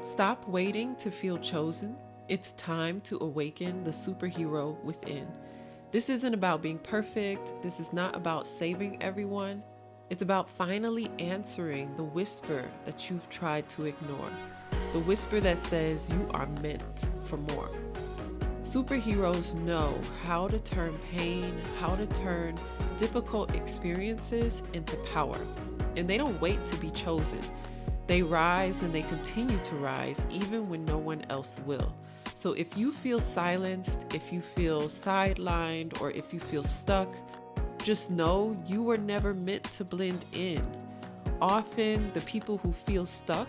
Stop waiting to feel chosen. It's time to awaken the superhero within. This isn't about being perfect. This is not about saving everyone. It's about finally answering the whisper that you've tried to ignore. The whisper that says you are meant for more. Superheroes know how to turn pain, how to turn difficult experiences into power. And they don't wait to be chosen. They rise and they continue to rise even when no one else will. So if you feel silenced, if you feel sidelined, or if you feel stuck, just know you were never meant to blend in. Often the people who feel stuck,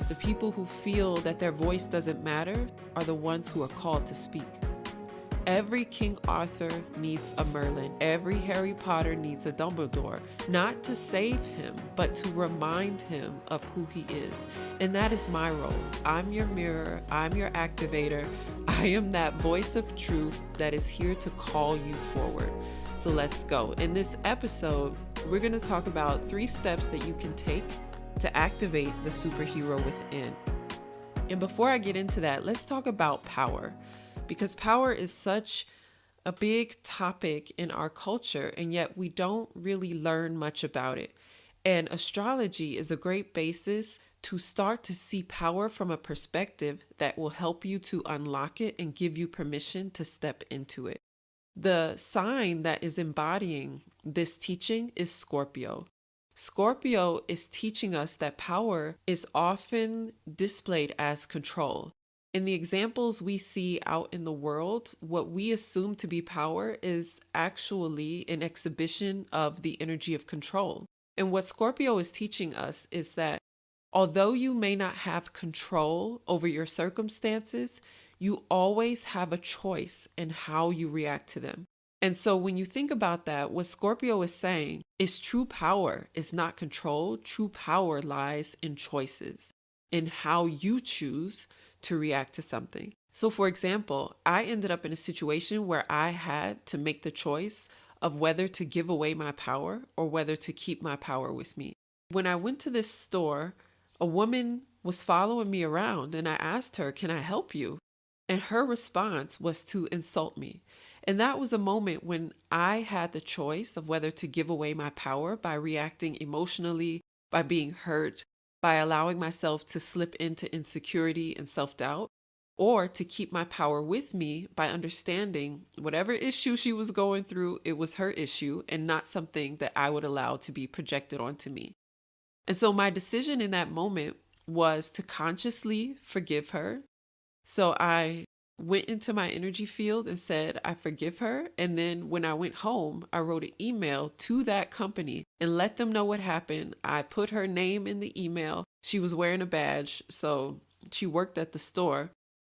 the people who feel that their voice doesn't matter, are the ones who are called to speak. Every King Arthur needs a Merlin. Every Harry Potter needs a Dumbledore, not to save him, but to remind him of who he is. And that is my role. I'm your mirror. I'm your activator. I am that voice of truth that is here to call you forward. So let's go. In this episode, we're going to talk about 3 steps that you can take to activate the superhero within. And before I get into that, let's talk about power. Because power is such a big topic in our culture, and yet we don't really learn much about it. And astrology is a great basis to start to see power from a perspective that will help you to unlock it and give you permission to step into it. The sign that is embodying this teaching is Scorpio. Scorpio is teaching us that power is often displayed as control. In the examples we see out in the world, what we assume to be power is actually an exhibition of the energy of control. And what Scorpio is teaching us is that although you may not have control over your circumstances, you always have a choice in how you react to them. And so when you think about that, what Scorpio is saying is true power is not control. True power lies in choices, in how you choose to react to something. So for example, I ended up in a situation where I had to make the choice of whether to give away my power or whether to keep my power with me. When I went to this store, a woman was following me around and I asked her, "Can I help you?" And her response was to insult me. And that was a moment when I had the choice of whether to give away my power by reacting emotionally, by being hurt, by allowing myself to slip into insecurity and self-doubt, or to keep my power with me by understanding whatever issue she was going through, it was her issue and not something that I would allow to be projected onto me. And so my decision in that moment was to consciously forgive her. So I went into my energy field and said, I forgive her. And then when I went home, I wrote an email to that company and let them know what happened. I put her name in the email. She was wearing a badge, so she worked at the store,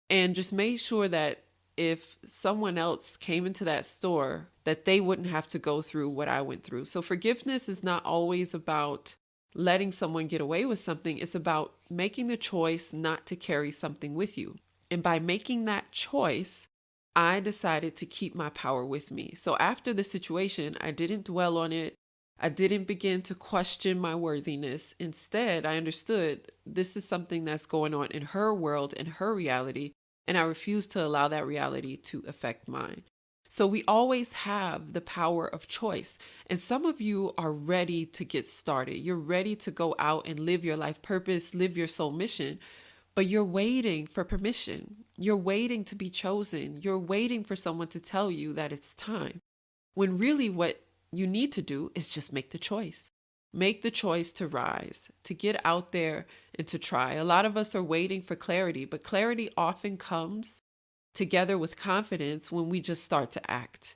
and just made sure that if someone else came into that store, that they wouldn't have to go through what I went through. So forgiveness is not always about letting someone get away with something. It's about making the choice not to carry something with you. And by making that choice, I decided to keep my power with me. So after the situation, I didn't dwell on it. I didn't begin to question my worthiness. Instead, I understood this is something that's going on in her world, in her reality, and I refused to allow that reality to affect mine. So we always have the power of choice. And some of you are ready to get started. You're ready to go out and live your life purpose, live your soul mission. But you're waiting for permission. You're waiting to be chosen. You're waiting for someone to tell you that it's time. When really what you need to do is just make the choice. Make the choice to rise, to get out there and to try. A lot of us are waiting for clarity, but clarity often comes together with confidence when we just start to act.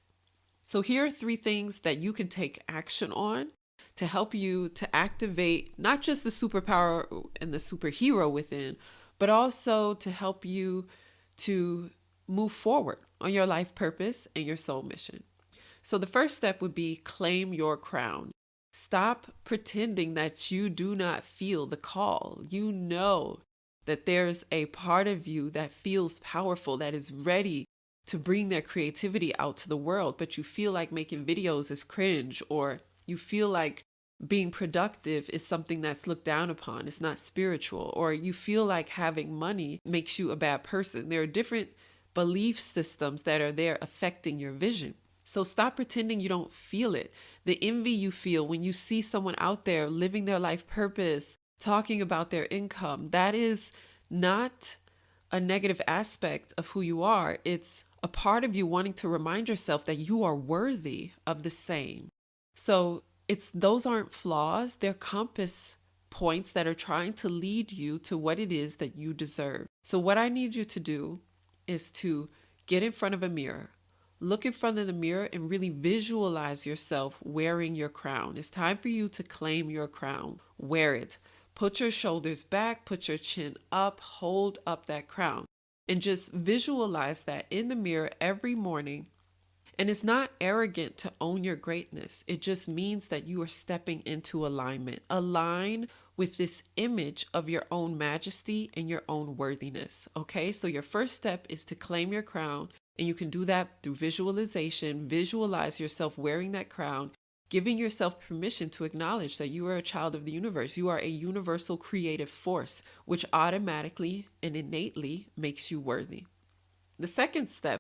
So here are 3 things that you can take action on to help you to activate not just the superpower and the superhero within, but also to help you to move forward on your life purpose and your soul mission. So the first step would be claim your crown. Stop pretending that you do not feel the call. You know that there's a part of you that feels powerful, that is ready to bring their creativity out to the world, but you feel like making videos is cringe, or you feel like being productive is something that's looked down upon. It's not spiritual. Or you feel like having money makes you a bad person. There are different belief systems that are there affecting your vision. So stop pretending you don't feel it. The envy you feel when you see someone out there living their life purpose, talking about their income, that is not a negative aspect of who you are. It's a part of you wanting to remind yourself that you are worthy of the same. So those aren't flaws, they're compass points that are trying to lead you to what it is that you deserve. So what I need you to do is to get in front of a mirror. Look in front of the mirror and really visualize yourself wearing your crown. It's time for you to claim your crown. Wear it. Put your shoulders back, put your chin up, hold up that crown, and just visualize that in the mirror every morning. And it's not arrogant to own your greatness. It just means that you are stepping into alignment. Align with this image of your own majesty and your own worthiness. Okay, so your first step is to claim your crown. And you can do that through visualization. Visualize yourself wearing that crown, giving yourself permission to acknowledge that you are a child of the universe. You are a universal creative force, which automatically and innately makes you worthy. The second step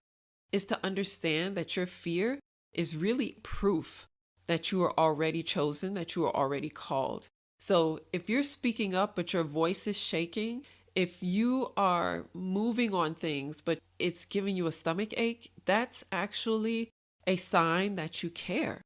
is to understand that your fear is really proof that you are already chosen, that you are already called. So if you're speaking up, but your voice is shaking, if you are moving on things, but it's giving you a stomach ache, that's actually a sign that you care.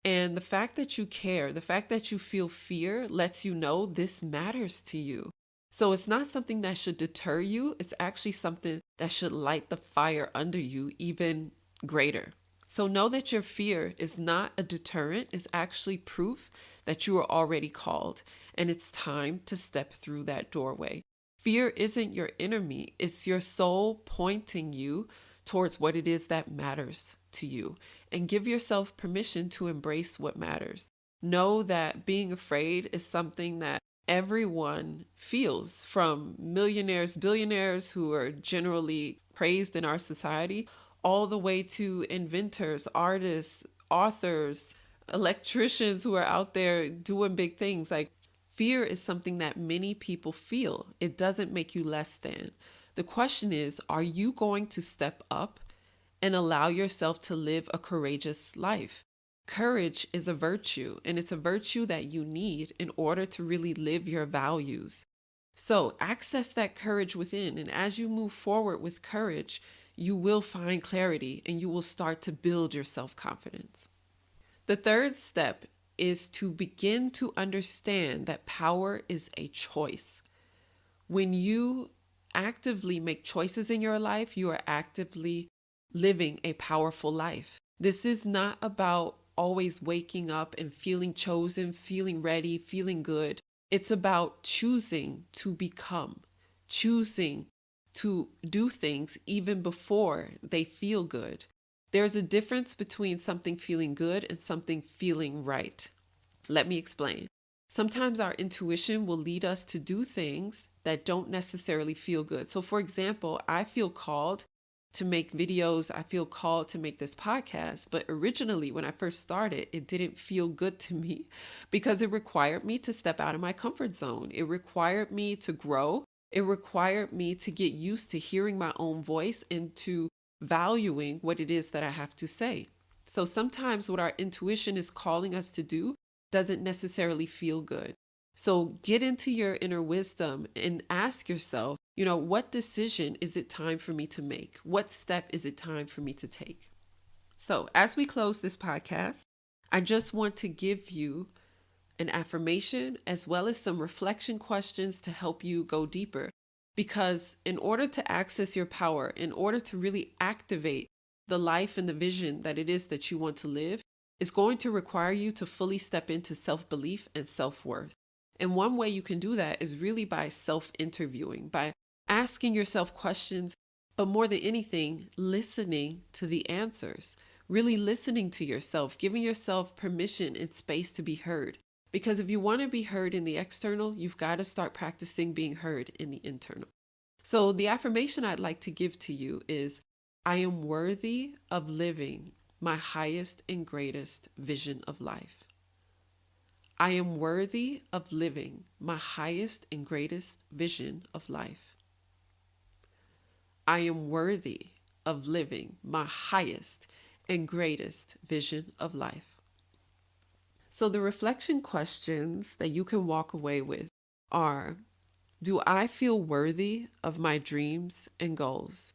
And the fact that you care, the fact that you feel fear lets you know this matters to you. So it's not something that should deter you. It's actually something that should light the fire under you even greater. So know that your fear is not a deterrent. It's actually proof that you are already called, and it's time to step through that doorway. Fear isn't your enemy. It's your soul pointing you towards what it is that matters to you. And give yourself permission to embrace what matters. Know that being afraid is something that everyone feels, from millionaires, billionaires who are generally praised in our society, all the way to inventors, artists, authors, electricians who are out there doing big things. Like, fear is something that many people feel. It doesn't make you less than. The question is, are you going to step up and allow yourself to live a courageous life? Courage is a virtue, and it's a virtue that you need in order to really live your values. So access that courage within, and as you move forward with courage, you will find clarity and you will start to build your self-confidence. The third step is to begin to understand that power is a choice. When you actively make choices in your life, you are actively living a powerful life. This is not about always waking up and feeling chosen, feeling ready, feeling good. It's about choosing to become, choosing to do things even before they feel good. There's a difference between something feeling good and something feeling right. Let me explain. Sometimes our intuition will lead us to do things that don't necessarily feel good. So for example, I feel called to make videos. I feel called to make this podcast. But originally, when I first started, it didn't feel good to me because it required me to step out of my comfort zone. It required me to grow. It required me to get used to hearing my own voice and to valuing what it is that I have to say. So sometimes what our intuition is calling us to do doesn't necessarily feel good. So get into your inner wisdom and ask yourself, what decision is it time for me to make? What step is it time for me to take? So as we close this podcast, I just want to give you an affirmation as well as some reflection questions to help you go deeper. Because in order to access your power, in order to really activate the life and the vision that it is that you want to live, is going to require you to fully step into self-belief and self-worth. And one way you can do that is really by self-interviewing, by asking yourself questions, but more than anything, listening to the answers, really listening to yourself, giving yourself permission and space to be heard. Because if you want to be heard in the external, you've got to start practicing being heard in the internal. So the affirmation I'd like to give to you is, I am worthy of living my highest and greatest vision of life. I am worthy of living my highest and greatest vision of life. I am worthy of living my highest and greatest vision of life. So the reflection questions that you can walk away with are, do I feel worthy of my dreams and goals?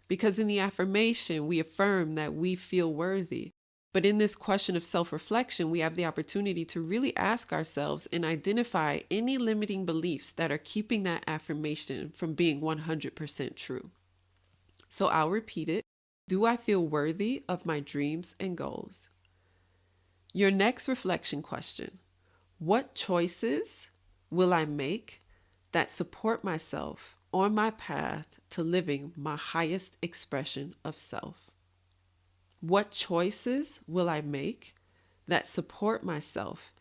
Because in the affirmation, we affirm that we feel worthy. But in this question of self-reflection, we have the opportunity to really ask ourselves and identify any limiting beliefs that are keeping that affirmation from being 100% true. So I'll repeat it. Do I feel worthy of my dreams and goals? Your next reflection question: what choices will I make that support myself on my path to living my highest expression of self? What choices will I make that support myself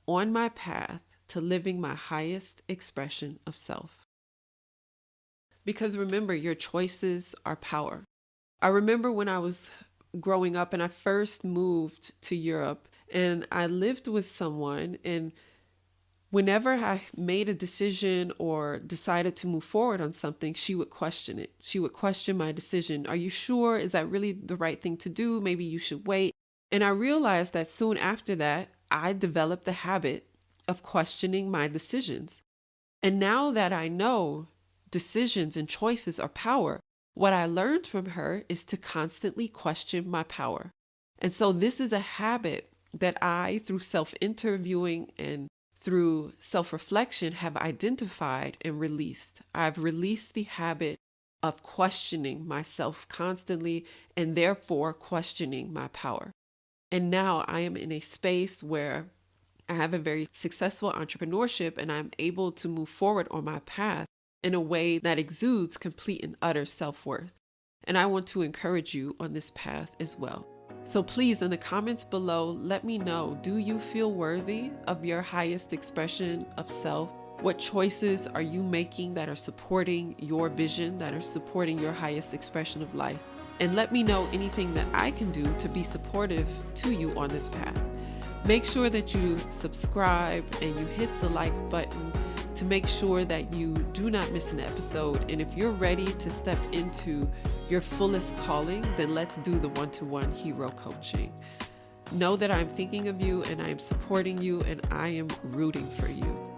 on my path to living my highest expression of self? Because remember, your choices are power. I remember when I was growing up and I first moved to Europe and I lived with someone, and whenever I made a decision or decided to move forward on something, she would question it. She would question my decision. Are you sure? Is that really the right thing to do? Maybe you should wait. And I realized that soon after that, I developed the habit of questioning my decisions. And now that I know decisions and choices are power, what I learned from her is to constantly question my power. And so this is a habit that I, through self-interviewing and through self-reflection, have identified and released. I've released the habit of questioning myself constantly and therefore questioning my power. And now I am in a space where I have a very successful entrepreneurship and I'm able to move forward on my path in a way that exudes complete and utter self-worth. And I want to encourage you on this path as well. So please, in the comments below, let me know, do you feel worthy of your highest expression of self? What choices are you making that are supporting your vision, that are supporting your highest expression of life? And let me know anything that I can do to be supportive to you on this path. Make sure that you subscribe and you hit the like button to make sure that you do not miss an episode. And if you're ready to step into your fullest calling, then let's do the one-to-one hero coaching. Know that I'm thinking of you and I am supporting you and I am rooting for you.